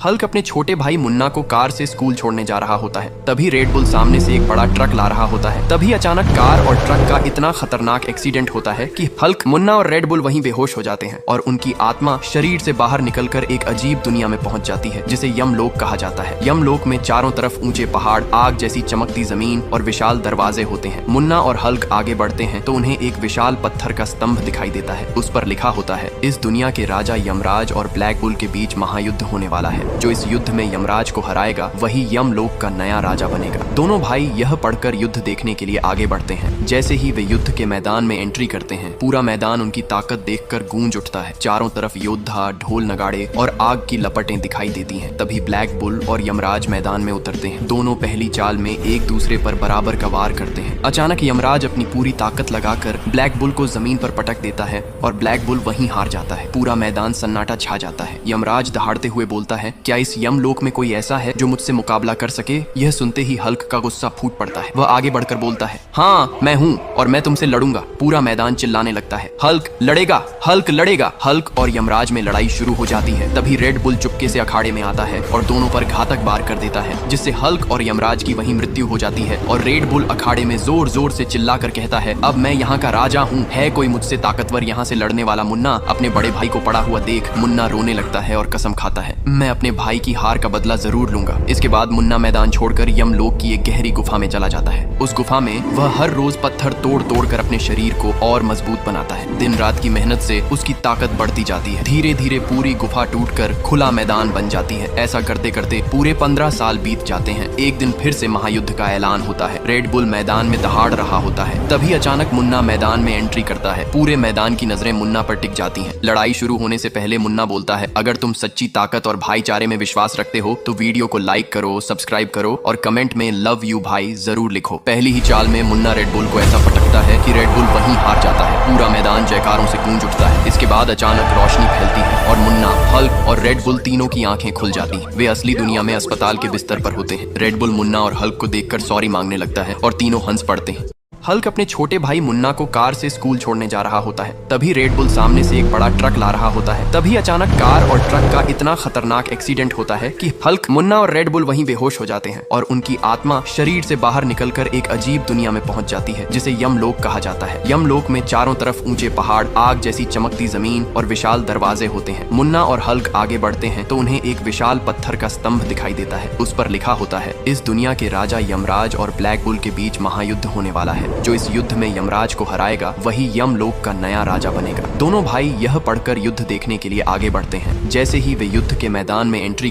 Hulk अपने छोटे भाई मुन्ना को कार से स्कूल छोड़ने जा रहा होता है। तभी रेड बुल सामने से एक बड़ा ट्रक ला रहा होता है। तभी अचानक कार और ट्रक का इतना खतरनाक एक्सीडेंट होता है कि हल्क, मुन्ना और रेड बुल वहीं बेहोश हो जाते हैं और उनकी आत्मा शरीर से बाहर निकलकर एक अजीब दुनिया में पहुंच जाती है जिसे यमलोक कहा जाता है। यमलोक में चारों तरफ ऊंचे पहाड़, आग जैसी चमकती जमीन और विशाल दरवाजे होते हैं। मुन्ना और हल्क आगे बढ़ते हैं तो उन्हें एक विशाल पत्थर का स्तंभ दिखाई देता है। उस पर लिखा होता है, इस दुनिया के राजा यमराज और ब्लैक बुल के बीच महायुद्ध होने वाला है। जो इस युद्ध में यमराज को हराएगा वही यमलोक का नया राजा बनेगा। दोनों भाई यह पढ़कर युद्ध देखने के लिए आगे बढ़ते हैं। जैसे ही वे युद्ध के मैदान में एंट्री करते हैं, पूरा मैदान उनकी ताकत देखकर गूंज उठता है। चारों तरफ योद्धा, ढोल नगाड़े और आग की लपटें दिखाई देती हैं। तभी ब्लैक बुल और यमराज मैदान में उतरते हैं। दोनों पहली चाल में एक दूसरे पर बराबर का वार करते हैं। अचानक यमराज अपनी पूरी ताकत लगाकर ब्लैक बुल को जमीन पर पटक देता है और ब्लैक बुल वहीं हार जाता है। पूरा मैदान सन्नाटा छा जाता है। यमराज दहाड़ते हुए बोलता है, क्या इस यमलोक में कोई ऐसा है जो मुझसे मुकाबला कर सके? यह सुनते ही हल्क का गुस्सा फूट पड़ता है। वह आगे बढ़कर बोलता है, हाँ मैं हूँ और मैं तुमसे लड़ूंगा। पूरा मैदान चिल्लाने लगता है, हल्क लड़ेगा, हल्क लड़ेगा। हल्क और यमराज में लड़ाई शुरू हो जाती है। तभी रेड बुल चुपके से अखाड़े में आता है और दोनों पर घातक वार कर देता है, जिससे हल्क और यमराज की वहीं मृत्यु हो जाती है। और रेड बुल अखाड़े में जोर जोर से चिल्लाकर कहता है, अब मैं यहाँ का राजा हूँ, है कोई मुझसे ताकतवर यहाँ से लड़ने वाला? मुन्ना अपने बड़े भाई को पड़ा हुआ देख मुन्ना रोने लगता है और कसम खाता है, मैं अपने भाई की हार का बदला जरूर लूंगा। इसके बाद मुन्ना मैदान छोड़कर यमलोक की एक गहरी गुफा में चला जाता है। उस गुफा में वह हर रोज पत्थर तोड़ तोड़ कर अपने शरीर को और मजबूत बनाता है। दिन रात की मेहनत से उसकी ताकत बढ़ती जाती है। धीरे धीरे पूरी गुफा टूटकर खुला मैदान बन जाती है। ऐसा करते करते पूरे 15 साल बीत जाते हैं। एक दिन फिर से महायुद्ध का ऐलान होता है। रेड बुल मैदान में दहाड़ रहा होता है। तभी अचानक मुन्ना मैदान में एंट्री करता है। पूरे मैदान की नजरें मुन्ना पर टिक जाती हैं। लड़ाई शुरू होने से पहले मुन्ना बोलता है, अगर तुम सच्ची ताकत और भाईचारे में विश्वास रखते हो तो वीडियो को लाइक करो, सब्सक्राइब करो और कमेंट में लव यू भाई जरूर लिखो। पहली ही चाल में मुन्ना रेड बुल को ऐसा पटकता है कि रेड बुल वहीं हार जाता है। पूरा मैदान जयकारों से गूंज उठता है। इसके बाद अचानक रोशनी फैलती है और मुन्ना, हल्क और रेड बुल तीनों की आंखें खुल जाती हैं। वे असली दुनिया में अस्पताल के बिस्तर पर होते हैं। रेड बुल मुन्ना और हल्क को देखकर सॉरी मांगने लगता है और तीनों हंस पड़ते हैं। हल्क अपने छोटे भाई मुन्ना को कार से स्कूल छोड़ने जा रहा होता है। तभी रेड बुल सामने से एक बड़ा ट्रक ला रहा होता है। तभी अचानक कार और ट्रक का इतना खतरनाक एक्सीडेंट होता है कि हल्क, मुन्ना और रेड बुल वहीं बेहोश हो जाते हैं और उनकी आत्मा शरीर से बाहर निकलकर एक अजीब दुनिया में पहुंच जाती है जिसे यमलोक कहा जाता है। यमलोक में चारों तरफ ऊंचे पहाड़, आग जैसी चमकती जमीन और विशाल दरवाजे होते हैं। मुन्ना और हल्क आगे बढ़ते हैं तो उन्हें एक विशाल पत्थर का स्तंभ दिखाई देता है। उस पर लिखा होता है, इस दुनिया के राजा यमराज और ब्लैक बुल के बीच महायुद्ध होने वाला है। जो इस युद्ध में यमराज को हराएगा वही यमलोक का नया राजा बनेगा। दोनों भाई यह पढ़कर युद्ध देखने के लिए आगे बढ़ते हैं। जैसे ही वे युद्ध के मैदान में एंट्री